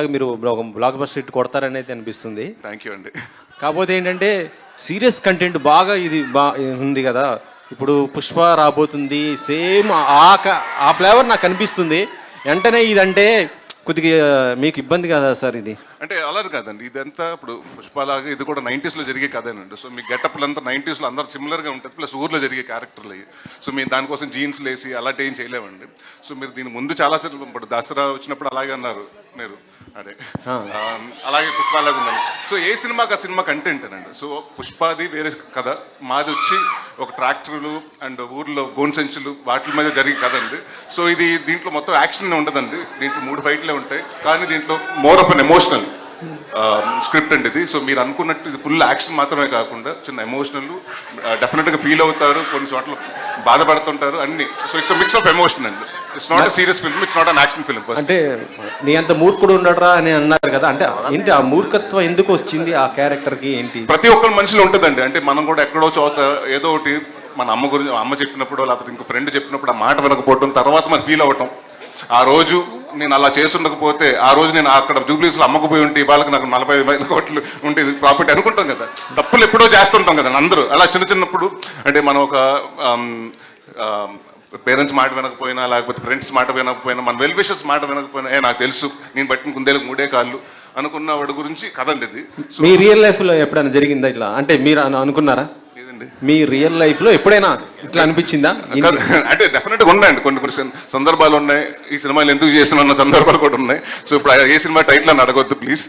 మీరు ఒక block buster hit కొడతారని అయితే అనిపిస్తుంది. థ్యాంక్ యూ అండి. కాకపోతే ఏంటంటే సీరియస్ కంటెంట్ బాగా ఇది ఉంది కదా. ఇప్పుడు పుష్ప రాబోతుంది, సేమ్ ఆ ఫ్లేవర్ నాకు అనిపిస్తుంది. వెంటనే ఇదంటే కొద్దిగా మీకు ఇబ్బంది కదా సార్? ఇది అంటే అలా కాదండి, ఇదంతా ఇప్పుడు పుష్పలాగా ఇది కూడా 90s లో జరిగే కథేనండి. సో మీ గెటప్లు అంతా 90s లో అందరూ సిమిలర్గా ఉంటుంది, ప్లస్ ఊర్లో జరిగే క్యారెక్టర్లు అయ్యి. సో మేము దానికోసం జీన్స్ లేసి అలాంటి ఏం చేయలేమండి. సో మీరు దీని ముందు చాలాసార్లు ఇప్పుడు దసరా వచ్చినప్పుడు అలాగే అన్నారు మీరు, అదే అలాగే పుష్పలాగా ఉందండి. సో ఏ సినిమాకి ఆ సినిమా కంటెంట్ అండి. సో పుష్పాది వేరే కథ, మాది వచ్చి ఒక ట్రాక్టర్లు అండ్ ఊర్లో గోన్ సంచులు వాటి మీద జరిగే కథ అండి. సో ఇది దీంట్లో మొత్తం యాక్షన్ ఉండదండి, దీంట్లో 3 ఫైట్లే ఉంటాయి. కానీ దీంట్లో more of an emotional script అండి ఇది. సో మీరు అనుకున్నట్టు ఇది ఫుల్ యాక్షన్ మాత్రమే కాకుండా చిన్న ఎమోషనల్, డెఫినెట్గా ఫీల్ అవుతారు, కొన్ని చోట్ల బాధపడుతుంటారు అన్ని. So it's mix of emotion అండి. It's not serious film, it's not an action film. అంటే నీ అంత మూర్ఖుడు ఉండడరా అని అన్నారు కదా, అంటే ఏంటి ఆ మూర్ఖత్వం ఎందుకు వచ్చింది ఆ క్యారెక్టర్కి? ఏంటి ప్రతి ఒక్కరి మనిషిలో ఉంటుందండి. అంటే మనం కూడా ఎక్కడో చోట ఏదో ఒకటి మన అమ్మ గురించి, అమ్మ చెప్పినప్పుడు లేకపోతే ఇంకో ఫ్రెండ్ చెప్పినప్పుడు ఆ మాట వినకపోవడం, తర్వాత మనకు ఫీల్ అవ్వటం, ఆ రోజు నేను అలా చేస్తుండకపోతే, ఆ రోజు నేను అక్కడ జూబ్లీస్లో అమ్మకపోయి ఉంటే వాళ్ళకి నాకు 40,000 కోట్లు ఉండేది ప్రాఫిట్ అనుకుంటాం కదా. తప్పులు ఎప్పుడో చేస్తుంటాం కదా అందరూ. అలా చిన్నప్పుడు అంటే మనం ఒక పేరెంట్స్ మాట వినకపోయినా, లేకపోతే ఫ్రెండ్స్ మాట వినకపోయినా, మన వెల్ విషర్స్ మాట వినకపోయినా, నాకు తెలుసు నేను బట్టిన కుందేలకు 3 కాళ్ళు అనుకున్న వాడి గురించి కదండి ఇది. మీ రియల్ లైఫ్లో ఎప్పుడైనా జరిగిందా ఇట్లా? అంటే మీరు అనుకున్నారా? మీ రియల్ లైఫ్ లో ఎప్పుడైనా ఇట్లా అనిపించిందా? అంటే డెఫినెట్గా ఉన్నాయండి, కొన్ని సందర్భాలు ఉన్నాయి. ఈ సినిమాలు ఎందుకు చేసిన సందర్భాలు కూడా ఉన్నాయి. సో ఇప్పుడు ఏ సినిమా టైటిల్ అని అడగొద్దు ప్లీజ్.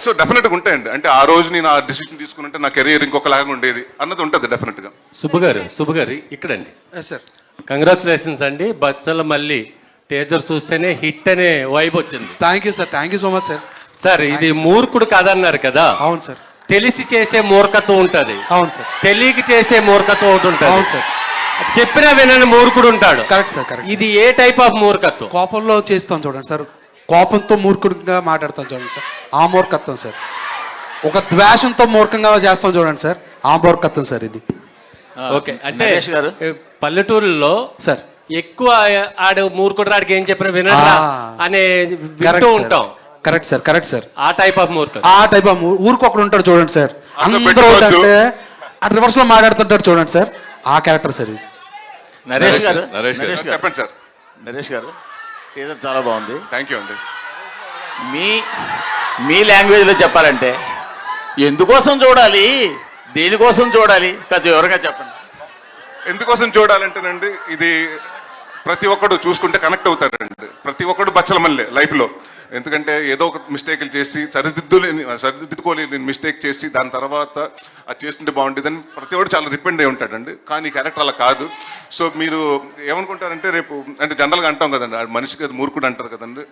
సో డెఫినెట్గా ఉంటాయండి. అంటే ఆ రోజు నేను ఆ డిసిషన్ తీసుకుంటే నా కెరీర్ ఇంకొకలాగా ఉండేది అన్నది ఉంటుంది డెఫినెట్గా. సుబ్బు గారు ఇక్కడండి సార్. కంగ్రాచులేషన్స్ అండి. బచ్చల మళ్ళీ టేజర్ చూస్తేనే హిట్ అనే వైబ్ వచ్చింది. Thank you sir, thank you so much sir. Sir ఇది మూర్ఖుడు కాదన్నారు కదా. అవును సార్. తెలిసి చేసే మూర్ఖత్వం ఉంటది. అవును సార్. తెలియక చేసే మూర్ఖత్వం ఒకటి ఉంటుంది. అవును సార్. చెప్పినా వినని మూర్ఖుడు ఉంటాడు. Correct sir, correct. ఇది ఏ టైప్ ఆఫ్ మూర్ఖత్వం? కోపంలో చేస్తాం చూడండి సార్, కోపంతో మూర్ఖుడిగా మాట్లాడతాం చూడండి సార్, ఆ మూర్ఖత్వం సార్. ఒక ద్వేషంతో మూర్ఖంగా చేస్తాం చూడండి సార్, ఆ మూర్ఖత్వం సార్ ఇది. ఓకే, అంటే పల్లెటూరులో సార్ ఎక్కువ ఆడు మూర్ఖుడు రాడికి ఏం చెప్పినా వినడా అనే వింటూ ఉంటాం. Correct sir, correct sir. ఆ టైప్ ఆఫ్ మూర్ఖ, ఆ టైప్ ఆఫ్ ఊరికి ఒకడు ఉంటాడు చూడండి సార్, అందరూ అంటే రివర్స్ లో మాట్లాడుతుంటాడు చూడండి సార్, ఆ క్యారెక్టర్ సార్ ఇది. నరేష్ గారు చెప్పండి సార్. నరేష్ గారు టీజర్ చాలా బాగుంది. థ్యాంక్ యూ అండి. మీ లాంగ్వేజ్లో చెప్పాలంటే ఎందుకోసం చూడాలి, దేనికోసం చూడాలి, కొంచెం వివరంగా చెప్పండి. ఎందుకోసం చూడాలంటేనండి, ఇది ప్రతి ఒక్కడు చూసుకుంటే కనెక్ట్ అవుతారండి. ప్రతి ఒక్కడు బచ్చల మళ్ళీ లైఫ్లో. ఎందుకంటే ఏదో ఒక మిస్టేక్లు చేసి సరిదిద్దుకోలేని మిస్టేక్ చేసి దాని తర్వాత అది చేస్తుంటే బాగుంటుందని ప్రతి ఒక్కడు చాలా రిపెండ్ అయి ఉంటాడండి. కానీ క్యారెక్టర్ అలా కాదు. సో మీరు ఏమనుకుంటారంటే రేపు అంటే జనరల్గా అంటాం కదండి, ఆడు మనిషికి అది మూర్ఖుడు అంటారు కదండి,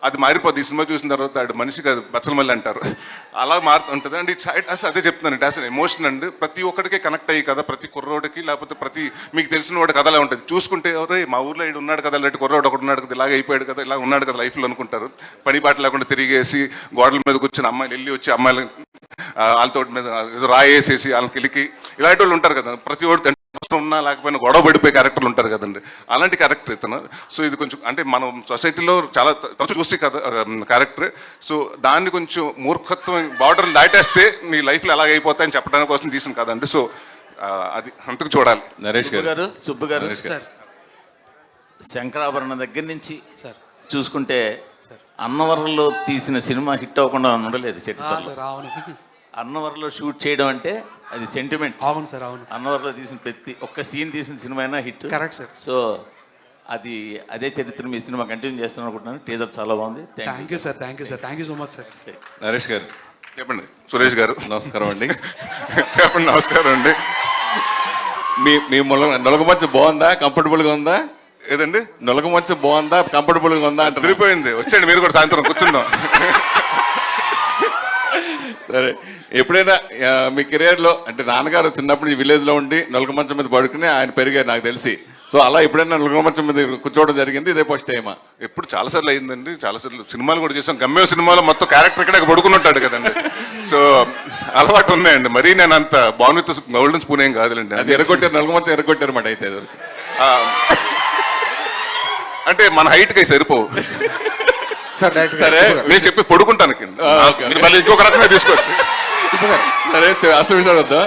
అది మారిపోద్ది. ఈ సినిమా చూసిన తర్వాత ఆడు మనిషికి అది బచ్చల మళ్ళీ అంటారు, అలా మారుతుంటుంది అండి. అసలు అదే చెప్తున్నాను, అసలు ఎమోషన్ అండి. ప్రతి ఒక్కడికే కనెక్ట్ అయ్యి కదా, ప్రతి కుర్రోడికి లేకపోతే ప్రతి మీకు తెలిసిన వాడి కథలా ఉంటుంది. చూసుకుంటే ఎవరే మా ఊర్లో ఇడు ఉన్నాడు కదా, ఇలాంటి కుర్రోడు ఒకటి ఉన్నాడు కదా, ఇలాగ అయిపోయాడు కదా, ఇలా ఉన్నాడు కదా లైఫ్లో అనుకుంటారు. పని పాట లేకుండా తిరిగేసి గోడల మీద కూర్చొని అమ్మాయిలు వెళ్ళి వచ్చి అమ్మాయిలు వాళ్ళతో మీద ఏదో రాయేసేసి వాళ్ళకి వెళ్ళి ఇలాంటి వాళ్ళు ఉంటారు కదా. ప్రతి ఒక్కటి ఉన్నా లేకపోయినా గొడవ పడిపోయే క్యారెక్టర్లు ఉంటారు కదండి, అలాంటి క్యారెక్టర్ ఇతను. సో ఇది కొంచెం అంటే మనం సొసైటీలో చాలా తరచు చూసి కదా క్యారెక్టర్. సో దాన్ని కొంచెం మూర్ఖత్వం బార్డర్ దాటేస్తే నీ లైఫ్లో ఎలాగ అయిపోతాయని చెప్పడానికి కోసం తీసిన కదండి. సో అది అంతకు చూడాలి. నరేష్ గారు, సుబ్బు గారు, శంకరాభరణం దగ్గర నుంచి సార్ చూసుకుంటే అన్నవరంలో తీసిన సినిమా హిట్ అవ్వకుండా ఉండలేదు చరిత్రలో. అన్నవరంలో షూట్ చేయడం అంటే అది సెంటిమెంట్. అవును సార్, అవును. అన్నవరంలో తీసిన ప్రతి ఒక్క సీన్ తీసిన సినిమా అయినా హిట్. Correct sir. సో అదే చరిత్ర మీ సినిమా కంటిన్యూ చేస్తాను అనుకుంటున్నాను. టీజర్ చాలా బాగుంది. Thank you sir, thank you sir, thank you so much sir. Naresh గారు చెప్పండి. సురేష్ గారు నమస్కారం అండి. చెప్పండి. నమస్కారం అండి. మీ నొలగ మంచి బాగుందా, కంఫర్టబుల్గా ఉందా? ఏదండి నొలగ మంచి బాగుందా, కంఫర్టబుల్గా ఉందా అంటే తిరిగిపోయింది. వచ్చండి మీరు కూడా సాయంత్రం కూర్చుందాం. సరే, ఎప్పుడైనా మీ కెరియర్లో అంటే నాన్నగారు చిన్నప్పుడు ఈ విలేజ్లో ఉండి నొలగ మంచం మీద పడుకుని ఆయన పెరిగారు నాకు తెలిసి. సో అలా ఎప్పుడైనా నొలగ మంచం మీద కూర్చోవడం జరిగింది? ఇదే ఫస్ట్ టైమా? ఎప్పుడు చాలాసార్లు అయిందండి, చాలాసార్లు సినిమాలు కూడా చేసాం. గమ్యం సినిమాలో మొత్తం క్యారెక్టర్ ఇక్కడ పడుకుని కదండి. సో అలవాటు ఉన్నాయండి. మరీ నేను అంత బాగుంది గోల్డెన్ స్పూన్ ఏం కాదులేండి. అది ఎరగొట్టారు, నొలగ మంచం ఎరగొట్టారు మాట అయితే. అంటే మన హైట్కి సరిపోవు. సార్ డైరెక్ట్ సరే నేను చెప్పి పడుకుంటాను కింద. మీరు మళ్ళీ ఇంకొక రకంగా తీసుకోండి. సరే అసలు విషయాలు వద్దా.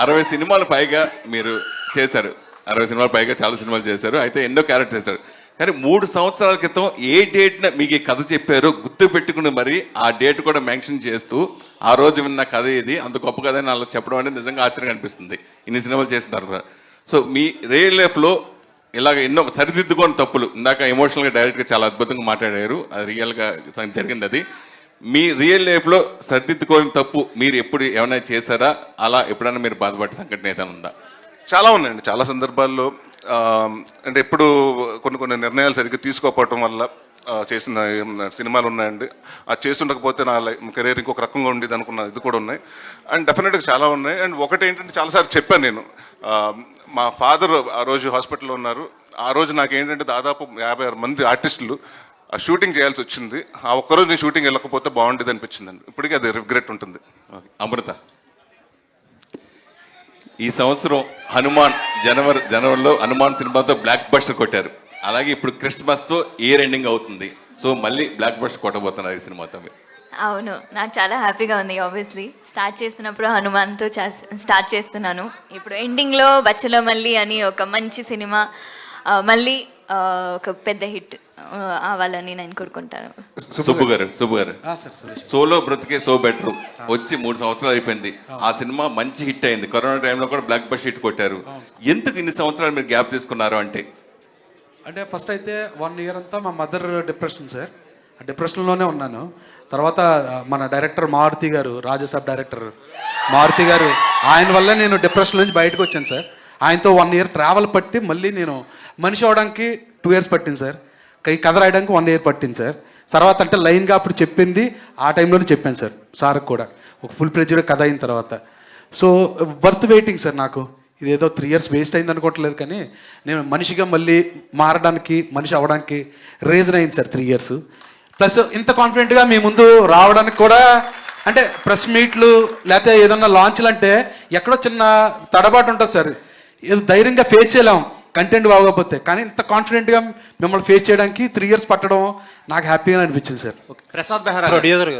60 సినిమాలు పైగా మీరు చేశారు, 60 సినిమాలు పైగా చాలా సినిమాలు చేశారు, అయితే ఎన్నో క్యారెక్టర్ చేశారు. కానీ 3 సంవత్సరాల క్రితం ఏ డేట్న మీకు ఈ కథ చెప్పారో గుర్తు పెట్టుకుని మరి ఆ డేట్ కూడా మెన్షన్ చేస్తూ ఆ రోజు విన్న కథ ఇది, అంత గొప్ప కథ అని అలా చెప్పడం అనేది నిజంగా ఆశ్చర్యంగా అనిపిస్తుంది ఇన్ని సినిమాలు చేసిన తర్వాత. సో మీ రియల్ లైఫ్లో ఇలాగ ఎన్నో సరిదిద్దుకోని తప్పులు, ఇందాక ఎమోషనల్గా డైరెక్ట్గా చాలా అద్భుతంగా మాట్లాడారు, అది రియల్గా జరిగింది. అది మీ రియల్ లైఫ్లో సరిదిద్దుకోని తప్పు మీరు ఎప్పుడు ఏమైనా చేశారా? అలా ఎప్పుడైనా మీరు బాధపడే సంఘటన ఏదైనా ఉందా? చాలా ఉన్నాయండి. చాలా సందర్భాల్లో అంటే ఎప్పుడు కొన్ని నిర్ణయాలు సరిగ్గా తీసుకోకపోవటం వల్ల చేసిన సినిమాలు ఉన్నాయండి. అది చేస్తుండకపోతే నా కెరీర్ ఇంకొక రకంగా ఉండేది అనుకున్న ఇది కూడా ఉన్నాయి. అండ్ డెఫినెట్గా చాలా ఉన్నాయి. అండ్ ఒకటి ఏంటంటే చాలాసార్లు చెప్పాను నేను, మా ఫాదర్ ఆ రోజు హాస్పిటల్లో ఉన్నారు. ఆ రోజు నాకేంటంటే దాదాపు 56 మంది ఆర్టిస్టులు ఆ షూటింగ్ చేయాల్సి వచ్చింది. ఆ ఒక్కరోజు నేను షూటింగ్ వెళ్ళకపోతే బాగుండేది అనిపించిందండి. ఇప్పటికీ అది రిగ్రెట్ ఉంటుంది. అమృత, ఈ సంవత్సరం హనుమాన్ జనవరిలో హనుమాన్ సినిమాతో బ్లాక్ బస్టర్ కొట్టారు. అలాగే ఇప్పుడు క్రిస్మస్ తో ఇయర్ ఎండింగ్ అవుతుంది. సో మళ్ళీ బ్లాక్ బస్టర్ కొట్టబోతున్నారు ఈ సినిమాతో. అవును, నాకు చాలా హ్యాపీగా ఉంది. ఆబ్వియస్లీ స్టార్ట్ చేసినప్పుడు హనుమాన్తో స్టార్ట్ చేస్తున్నాను. ఇప్పుడు ఎండింగ్లో బచ్చలో మళ్ళీ అని ఒక మంచి సినిమా మళ్ళీ ఒక పెద్ద హిట్ అవ్వాలని నేను కోరుకుంటాను. సుబ్బు గారు సోలో బ్రతికే సో బెటర్ వచ్చి 3 సంవత్సరాలు అయిపోయింది. ఆ సినిమా మంచి హిట్ అయింది. కరోనా టైంలో కూడా బ్లాక్ బస్టర్ హిట్ కొట్టారు. ఎందుకు ఇన్ని సంవత్సరాలు మీరు గ్యాప్ తీసుకున్నారు? అంటే ఫస్ట్ అయితే 1 ఇయర్ అంతా మా మదర్ డిప్రెషన్ సార్, డిప్రెషన్లోనే ఉన్నాను. తర్వాత మన డైరెక్టర్ మారుతి గారు, రాజసాబ్ డైరెక్టర్ మారుతి గారు, ఆయన వల్ల నేను డిప్రెషన్ నుంచి బయటకు వచ్చాను సార్. ఆయనతో 1 ఇయర్ ట్రావెల్ పట్టి మళ్ళీ నేను మనిషి అవడానికి 2 ఇయర్స్ పట్టింది సార్. కథ రాయడానికి 1 ఇయర్ పట్టింది సార్. తర్వాత అంటే లైన్గా అప్పుడు చెప్పింది ఆ టైంలోనే చెప్పాను సార్ సార్కి కూడా, ఒక ఫుల్ ప్రెజర్ కథ అయిన తర్వాత. So worth waiting sir. నాకు ఇదేదో 3 ఇయర్స్ వేస్ట్ అయింది అనుకోవట్లేదు, కానీ నేను మనిషిగా మళ్ళీ మారడానికి, మనిషి అవ్వడానికి రీజన్ అయింది సార్ 3 ఇయర్స్. ప్లస్ ఇంత కాన్ఫిడెంట్గా మీ ముందు రావడానికి కూడా, అంటే ప్రెస్ మీట్లు లేకపోతే ఏదన్నా లాంచ్లు అంటే ఎక్కడో చిన్న తడబాటు ఉంటుంది సార్, ఏదో ధైర్యంగా ఫేస్ చేయలేం కంటెంట్ బాగోకపోతే. కానీ ఇంత కాన్ఫిడెంట్గా మిమ్మల్ని ఫేస్ చేయడానికి 3 ఇయర్స్ పట్టడం నాకు హ్యాపీగా అనిపించింది సార్. ప్రసాద్ బెహరా ప్రొడ్యూసర్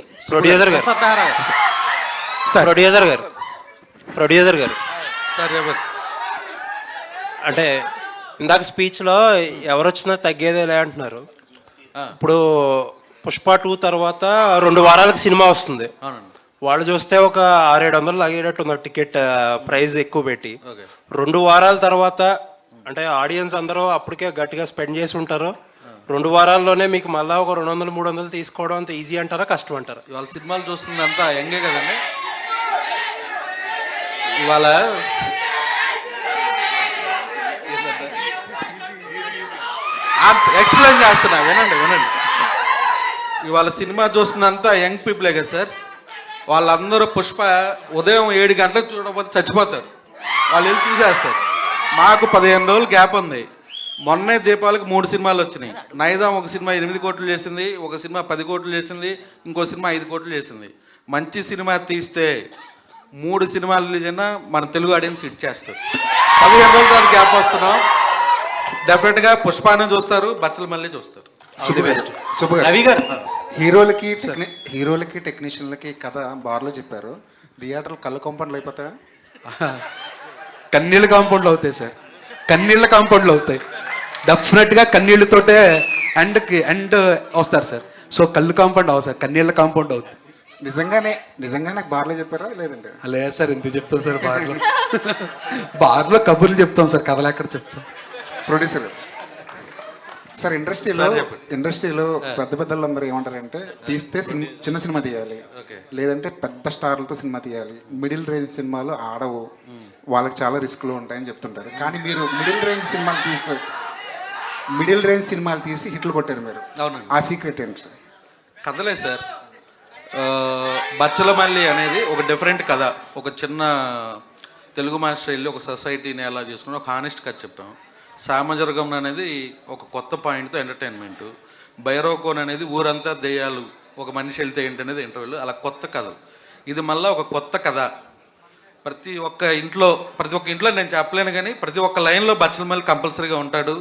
గారు అంటే ఇందాక స్పీచ్లో ఎవరు వచ్చినా తగ్గేదేలే అంటున్నారు. ఇప్పుడు పుష్ప 2 తర్వాత 2 వారాలకు సినిమా వస్తుంది. వాళ్ళు చూస్తే ఒక 600-700 లాగేటట్టుంది టికెట్ ప్రైస్ ఎక్కువ పెట్టి. 2 వారాల తర్వాత అంటే ఆడియన్స్ అందరూ అప్పటికే గట్టిగా స్పెండ్ చేసి ఉంటారు. 2 వారాల్లోనే మీకు మళ్ళీ ఒక 200-300 తీసుకోవడం అంత ఈజీ అంటారా, కష్టం అంటారా? ఇవాళ సినిమాలు చూస్తుంది అంతా యంగే కదండి. ఇవాళ ఎక్స్ప్లెయిన్ చేస్తున్నా, వినండి. ఇవాళ సినిమా చూస్తున్నంతా యంగ్ పీపులే కదా సార్. వాళ్ళందరూ పుష్ప ఉదయం 7 గంటలకు చూడకపోతే చచ్చిపోతారు. వాళ్ళు వెళ్ళి చూసేస్తారు. మాకు 15 రోజులు గ్యాప్ ఉంది. మొన్నే దీపావళికి 3 సినిమాలు వచ్చినాయి. నైజాం ఒక సినిమా 8 కోట్లు చేసింది, ఒక సినిమా 10 కోట్లు చేసింది, ఇంకో సినిమా 5 కోట్లు చేసింది. మంచి సినిమా తీస్తే 3 సినిమాలు రిలీజ్ అయినా మన తెలుగు ఆడియన్స్ హిట్ చేస్తారు. 15 రోజులు గ్యాప్ వస్తున్నాం. డెఫినెట్గా పుష్పాన్ని చూస్తారు, బచ్చలు మళ్ళీ చూస్తారు. హీరోలకి టెక్నీషియన్లకి కథ బార్లో చెప్పారు, థియేటర్లు కళ్ళు కాంపౌండ్లు అయిపోతాయా? కన్నీళ్ళ కాంపౌండ్లు అవుతాయి సార్, కన్నీళ్ళ కాంపౌండ్లు అవుతాయి. డెఫినెట్గా కన్నీళ్ళతోటే ఎండ్ వస్తారు సార్. సో కళ్ళు కాంపౌండ్ అవ్వదు సార్, కన్నీళ్ళ కాంపౌండ్ అవుతుంది. నిజంగా బార్లో చెప్పారా లేదంటే? లేదు సార్, ఎందుకు చెప్తాం సార్ బార్లో కబుర్లు చెప్తాం సార్, కథలు ఎక్కడ చెప్తాం. ప్రొడ్యూసర్ సార్, ఇండస్ట్రీలో పెద్దలందరూ ఏమంటారంటే తీస్తే చిన్న సినిమా తీయాలి, లేదంటే పెద్ద స్టార్లతో సినిమా తీయాలి, మిడిల్ రేంజ్ సినిమాలు ఆడవు, వాళ్ళకి చాలా రిస్క్లు ఉంటాయని చెప్తుంటారు. కానీ మీరు మిడిల్ రేంజ్ సినిమాలు తీసి హిట్లు కొట్టారు మీరు. అవునండి. ఆ సీక్రెట్ ఏంటి సార్? కథలే సార్. బచ్చల మల్లి అనేది ఒక డిఫరెంట్ కథ. ఒక చిన్న తెలుగు మాస్టర్ వెళ్ళి ఒక సొసైటీని ఎలా చేసుకుని ఒక హానెస్ట్ కథ చెప్పాం. సామజర్గం అనేది ఒక కొత్త పాయింట్తో ఎంటర్టైన్మెంట్. బైరోకోన్ అనేది ఊరంతా దెయ్యాలు, ఒక మనిషి వెళ్తే ఏంటనేది ఇంటర్వ్యూలు, అలా కొత్త కథలు. ఇది మళ్ళీ ఒక కొత్త కథ. ప్రతి ఒక్క ఇంట్లో నేను చెప్పలేను, కానీ ప్రతి ఒక్క లైన్లో బచ్చల మల్లి కంపల్సరీగా ఉంటాడు.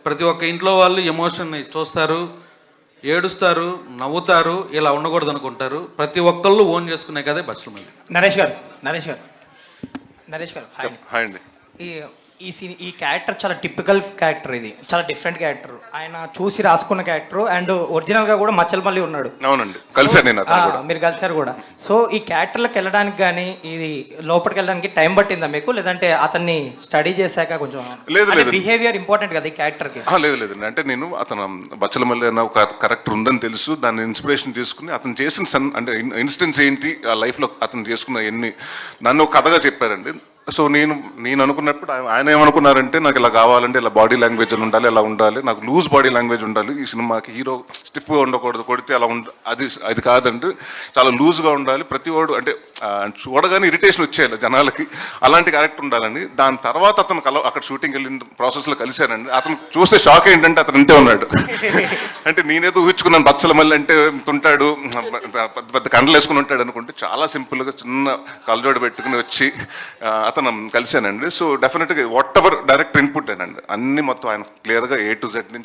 ప్రతి ఒక్క ఇంట్లో వాళ్ళు ఎమోషన్ని చూస్తారు. ఏడుస్తారు, నవ్వుతారు, ఇలా ఉండకూడదు అనుకుంటారు. ప్రతి ఒక్కళ్ళు ఓన్ చేసుకునే కదే బచ్చలమల్లి. నరేష్ గారు హాయ్ అండి. ఈ క్యారెక్టర్ చాలా టిపికల్ క్యారెక్టర్, ఇది చాలా డిఫరెంట్ క్యారెక్టర్. ఆయన చూసి రాసుకున్న క్యారెక్టర్ అండ్ ఒరిజినల్ గా కూడా మచ్చలమల్లి ఉన్నాడు. అవునండి, కలిసాను నేను అతను కూడా. మీరు కలిసారు కూడా. సో ఈ క్యారెక్టర్లకు వెళ్ళడానికి కానీ ఇది లోపలికి వెళ్ళడానికి టైం పట్టిందా మీకు, లేదంటే అతన్ని స్టడీ చేశాక కొంచెం? లేదు. బిహేవియర్ ఇంపార్టెంట్ కదా ఈ క్యారెక్టర్ కి. లేదండి, అంటే నేను అతను బచ్చలమల్లి అన్న ఒక కరెక్టర్ ఉందని తెలుసు, దాన్ని ఇన్స్పిరేషన్ తీసుకుని అతను చేసిన అంటే ఇన్సిడెంట్స్ ఏంటి ఆ లైఫ్లో అతను చేసుకున్న ఎన్ని నన్ను ఒక కథగా చెప్పారండి. సో నేను అనుకున్నప్పుడు ఆయన ఏమనుకున్నారంటే నాకు ఇలా కావాలంటే ఇలా బాడీ లాంగ్వేజ్ ఉండాలి, ఇలా ఉండాలి, నాకు లూజ్ బాడీ లాంగ్వేజ్ ఉండాలి, ఈ సినిమాకి హీరో స్టిఫ్గా ఉండకూడదు, కొడితే అలా అది కాదండి, చాలా లూజ్గా ఉండాలి, ప్రతి వాడు అంటే చూడగానే ఇరిటేషన్ వచ్చేయాలి జనాలకి, అలాంటి క్యారెక్టర్ ఉండాలని. దాని తర్వాత అతను అక్కడ షూటింగ్ వెళ్ళిన ప్రాసెస్లో కలిశానండి. అతను చూస్తే షాక్ ఏంటంటే అతను ఇంతే ఉన్నాడు. అంటే నేనేదో ఊహించుకున్నాను బచ్చలమల్లి అంటే ఉంటాడు, పెద్ద కండలు వేసుకుని ఉంటాడు అనుకుంటే చాలా సింపుల్గా చిన్న కళ్ళజోడు పెట్టుకుని వచ్చి అతను కలిశానండి. సో డెఫినెట్గా వాట్ ఎవర్ డైరెక్ట్ ఇన్పుట్ అండి అన్ని మొత్తం ఆయన క్లియర్గా A to Z నుంచి